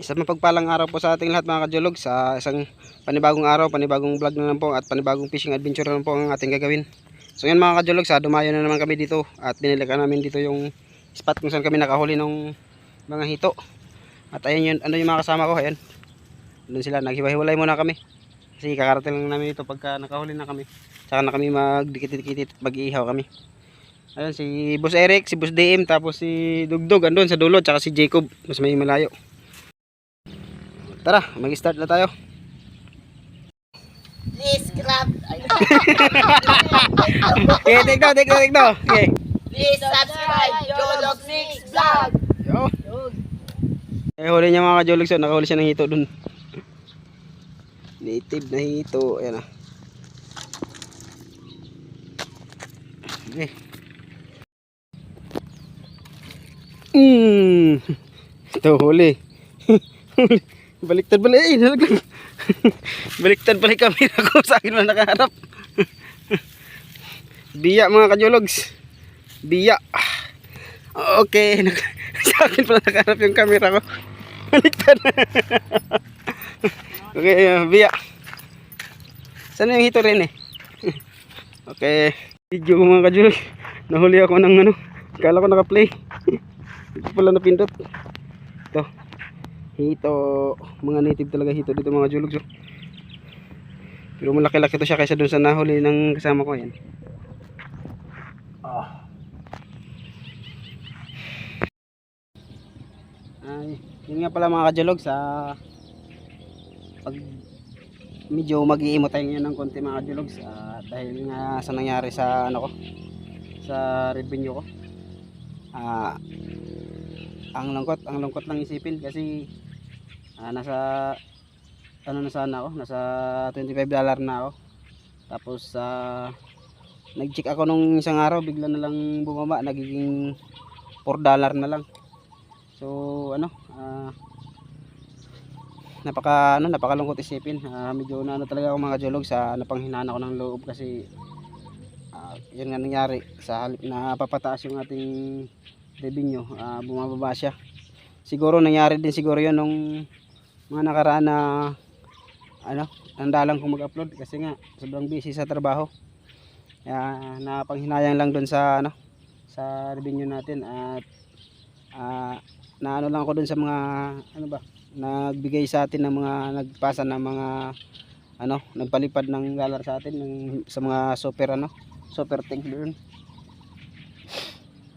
Isang mapagpalang araw po sa ating lahat mga kajulog, sa isang panibagong araw, panibagong vlog na naman po at panibagong fishing adventure na naman po ang ating gagawin. So yan mga kajulog, sa dumayo na naman kami dito at binili ka namin dito yung spot kung saan kami nakahuli ng mga hito. At ayun yun, ano yung mga kasama ko, ayan. Doon sila, naghiwa-hiwalay muna kami. Kasi kakarating lang namin dito pagka nakahuli na kami. Saka na kami magdikit-dikit, mag-iihaw kami. Ayun, si Boss Eric, si Boss DM, tapos si Dugdug andun sa dulo, tsaka si Jacob, mas may malayo. Tara, mag-start na tayo. Please grab. Okay, take daw. Okay. Please subscribe Jolog 6 Vlog. Yo. Huli niya mga kajolog, so nakahuli siya ng hito dun. Native na hito, ayan ah. Okay. Ito huli. Baliktad balik, nalaglag. Baliktad balik kami ako sa akin na nakaharap. Biya mga kajologs. Biya. Okay, sa akin pala nakaharap yung camera ko. Baliktad. Okay, biya. Sana yung hito rin eh. Okay, video ko mga kajologs. Nahuli ako ng ano. Kala ko naka-play. Ito pala napindot. Ito. Hito, mga native talaga hito dito mga jologs. Oh. Pero malaki-laki to siya kaysa dun sa nahuli ng kasama ko yan. Oh. Ay, yun nga pala mga kajologs, pag medyo mag-iimo tayo ngayon ng konti mga kajologs, dahil nga sa nangyari sa ano ko, sa revenue ko. Ang lungkot lang isipin kasi nasa ano na sana ako, nasa $25 na ako. Tapos nag-check ako nung isang araw, bigla na lang bumaba, nagiging $4 na lang. So napakalungkot isipin. Medyo na talaga ako mga jolog sa napanghinaan ako ng loob kasi yun nga nangyari, sa halip na papataas yung ating revenue, bumababa siya. Siguro nangyari din siguro yun nung mga nakaraan na nandalang kong mag-upload kasi nga sobrang busy sa trabaho. Napanghinayang lang dun sa sa revenue natin at lang ako dun sa mga nagbigay sa atin ng mga nagpasa ng mga nagpalipad ng dollar sa atin sa mga super tank doon.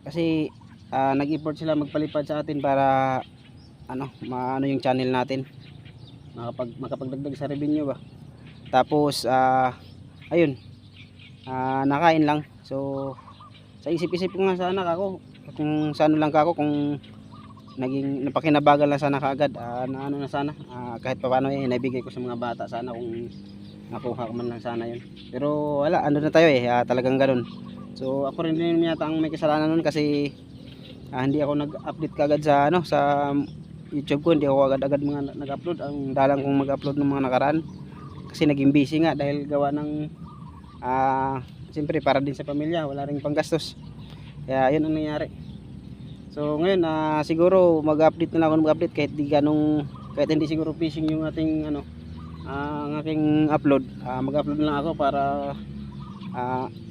Kasi nag-import sila magpalipad sa atin para maano yung channel natin, makapagdagdag sa revenue ba. Tapos ayun, nakain lang. So sa isip-isip ko nga sana ako kung saan lang ako, kung naging napakinabagal lang sana kaagad, na sana kahit paano naibigay ko sa mga bata sana kung nakuha ko man lang sana yun. Pero wala, na tayo talagang ganun. So ako rin din yata ang may kasalanan nun kasi hindi ako nag-update kagad sa sa YouTube ko. Hindi ako agad-agad mga nag-upload. Ang dalang kong mag-upload ng mga nakaraan kasi naging busy nga dahil gawa ng siyempre para din sa pamilya, wala ring panggastos. Kaya yun ang nangyari. So ngayon siguro mag-update na lang ako, mag-update kahit hindi siguro fishing yung ating ang aking upload. Mag-upload na lang ako para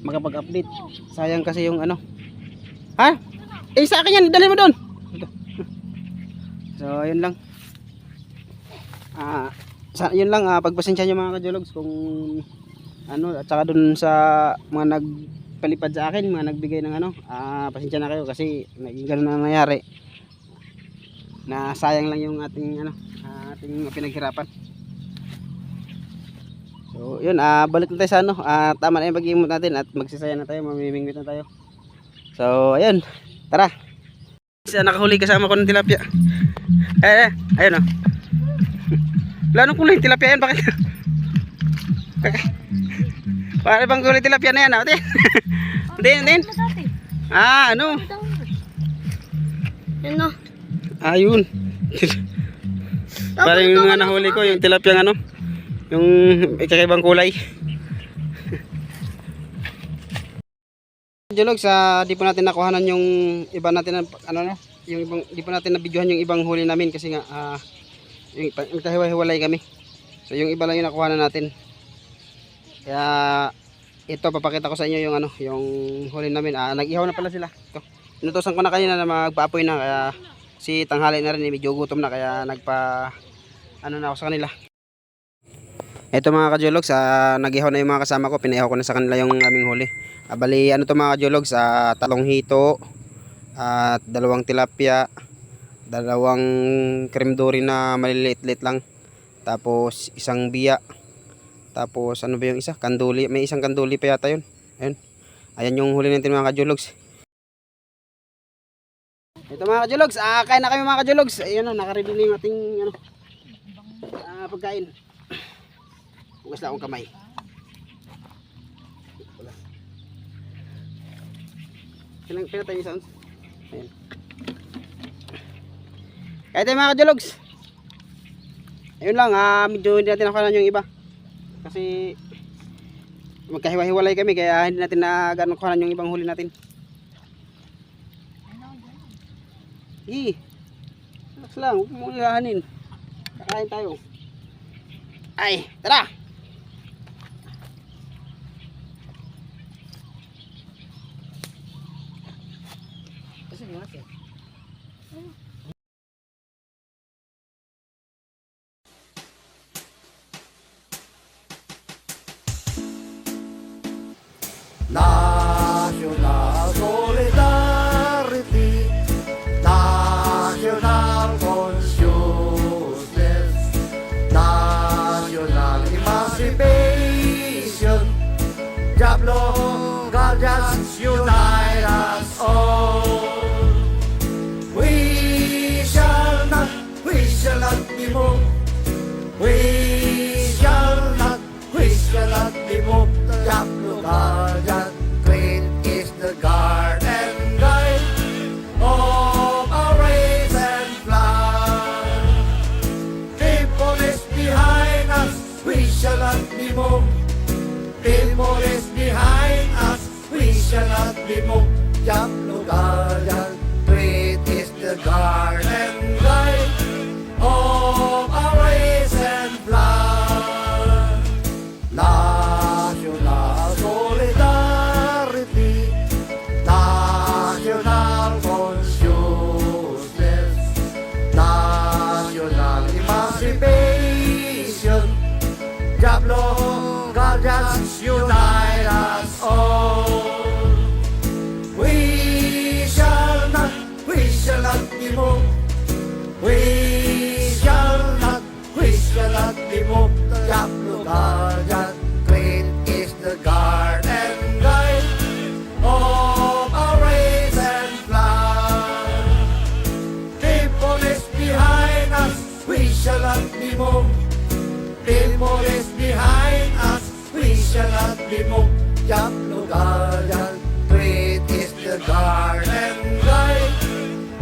makapag-update. Sayang kasi yung sa akin yan, dali mo doon. So yun lang. Yun lang, pagpasensya nyo mga kajologs kung at saka dun sa mga nagpalipad sa akin, mga nagbigay ng pasensya na kayo kasi naging ganun na nangyari, na sayang lang yung ating ating pinaghirapan. So yun, balik na tayo sa tama na yung pag-iimot natin at magsisaya na tayo, mamimingwit na tayo. So ayun, tara. Nakahuli kasama ko ng tilapia. Ayun wala nung kulay tilapia yan, bakit? Para bang kulay tilapia na yan din. Ayun. Parang yung mga nahuli ko, yung tilapia yung kakaibang kulay. Jologs, di po natin nakuhanan yung iba natin yung ibang, di po natin nabidyohan yung ibang huli namin kasi nga Yung kahiwa-hiwalay kami. So yung iba lang yung nakuha na natin. Kaya ito papakita ko sa inyo yung ano, yung huli namin. Nag-ihaw na pala sila. Ito. Inutusan ko na kanina na magpaapoy na, kaya si tanghali na rin, medyo gutom na, kaya ano na ako sa kanila. Ito mga kajologs, nag-ihaw na yung mga kasama ko, pinaihaw ko na sa kanila yung aming huli. Bali ano to mga kajologs, talong hito at 2 tilapia, 2 cream dory na maliliit-liit lang, tapos 1 biya, tapos ano ba yung isa, kanduli, may 1 kanduli pa yata yun. Ayun, ayan yung huli natin mga kajologs. Ito mga kajologs, kain na kami mga kajologs. Ayun na, nakaready na yung ating ano, pagkain. Hugas na akong kamay. Kailan tayo sounds? Ayan. Kaya tayo mga kajologs. Ayun lang, medyo hindi natin nakuha yung iba. Kasi magkahiwa-hiwalay kami, kaya hindi natin na gano'ng kuha yung ibang huli natin. Relax lang, huwag mong ilahanin. Kakain tayo. Ay, tara! Kasi nga siya. National solidarity, national consciousness, national emancipation, Jablong guardians unite us all. We shall not be moved. We shall not be moved. Jablong guardian, great is the guard and guide of our race and flag. People is behind us, we shall not be moved. People is behind us, we shall not be moved. Jablong guardian, great is the guard and guide of our race and flag. National solidarity, national consciousness, national emancipation, Jablong guardians unite us all. We shall not be moved. We shall not be moved. Jablong guardian, great is the guard and guide of our race and flag. People is behind us, we shall not be moved. People is behind us, we shall not be moved. Jablong guardian, great is the guard and guide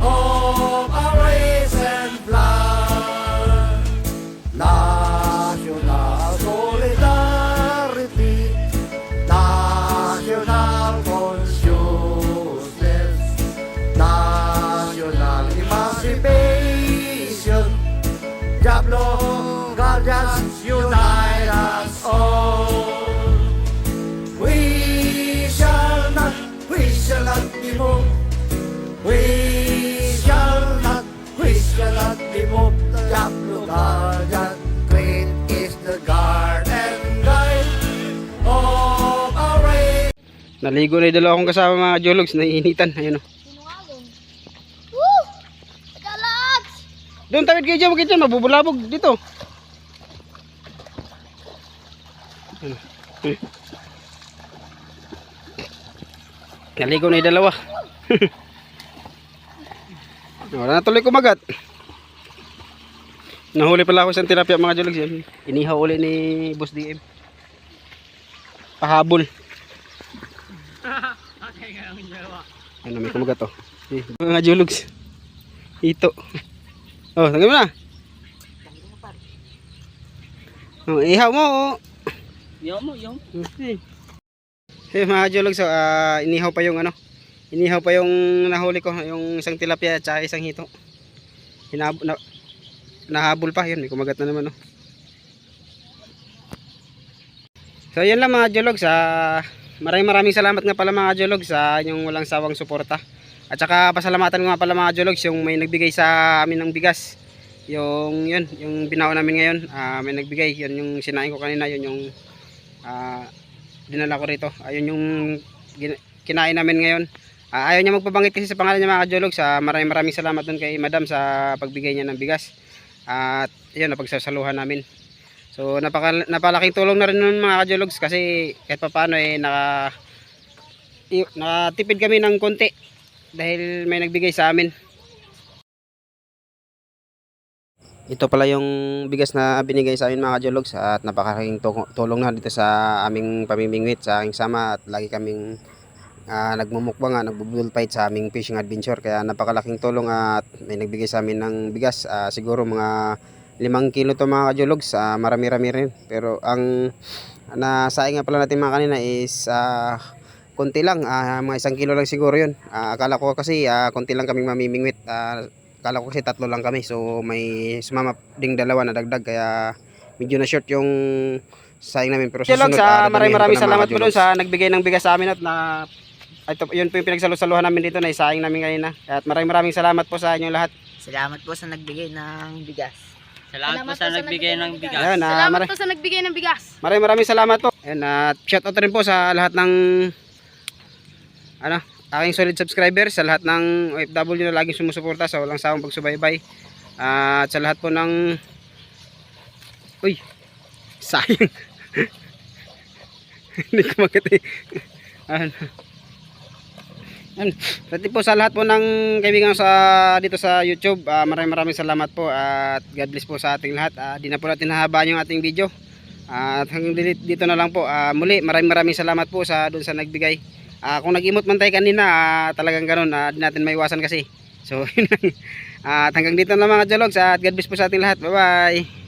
of our race and flag. National solidarity, national consciousness, national emancipation, Jablong guardians unite us all. We shall not be moved. We shall not be moved. Jablong guardian, great is the guard and guide of our race. Naligo na yung 2 kong kasama mga kajologs, naiinitan. Ayun o. Sinungaling. Woo! Tagalags! Doon tawid kayo dyan, dyan, mabubulabog dito. Ayun o. Naligo na yung 2. Wala na tuloy kumagat. Nahuli pala ako isang tilapia mga kajologs yan. Inihaw uli ni Boss DM. Pahabol. Ano, may kumagat to. Mga kajologs. Ito. Oh, tanggal mo na. Oh, ihaw mo. Oh. Ihaw mo. Hey, mga kajologs, so, inihaw pa yung ano. Inihaw pa yung nahuli ko, yung isang tilapia at saka isang hito. nahabol pa. Yun, may kumagat na naman, oh. So yun lang mga Jologs, maraming salamat nga pala mga Jologs sa inyong walang sawang suporta. At saka pasalamatan ko nga pala mga Jologs yung may nagbigay sa amin ng bigas. Yung binao namin ngayon, may nagbigay. Yun yung sinain ko kanina, yun yung dinala ko rito. Ayun yung kinain namin ngayon. Ayaw niya magpabanggit kasi sa pangalan niya mga Jologs. Maraming salamat dun kay Madam sa pagbigay niya ng bigas. At yun, napagsasaluhan namin. So napalaking tulong na rin nun mga Jologs kasi kahit papaano nakatipid kami ng konti dahil may nagbigay sa amin. Ito pala yung bigas na binigay sa amin mga Jologs at napakalaking tulong na dito sa aming pamimingwit sa aking sama at lagi kaming nagmumukbang, nagbubudol fight sa aming fishing adventure, kaya napakalaking tulong at may nagbigay sa amin ng bigas. Siguro mga 5 kilo to mga Jologs, marami-rami rin, pero ang nasaing nga pala natin mga kanina is konti lang, mga 1 kilo lang siguro yun. Akala ko kasi konti lang kaming mamimingwit, akala ko kasi 3 lang kami, so may sumama ding 2 na dagdag, kaya medyo na short yung saing namin. Pero susunod, maraming salamat po doon sa nagbigay ng bigas sa amin at ito, yun po yung pinagsalusaluhan namin dito na isaing namin kanina. At maraming salamat po sa inyong lahat. Salamat po sa nagbigay ng bigas. Salamat po sa nagbigay ng bigas. Ayun, Salamat po sa nagbigay ng bigas. maraming salamat po. Ayun, at shout out rin po sa lahat ng aking solid subscribers, sa lahat ng OFW na laging sumusuporta sa walang sawang pagsubaybay. At sa lahat po ng sayang. Hindi ko makita. Pati po sa lahat po ng kaibigan dito sa YouTube, maraming salamat po at God bless po sa ating lahat. Di na po natin hahabaan yung ating video. At hanggang dito na lang po. Muli, maraming salamat po doon sa nagbigay. Kung nag-emote man tayo kanina, talagang ganun, di natin maiwasan kasi. So, yun lang. At hanggang dito na mga Jologs at God bless po sa ating lahat. Bye bye.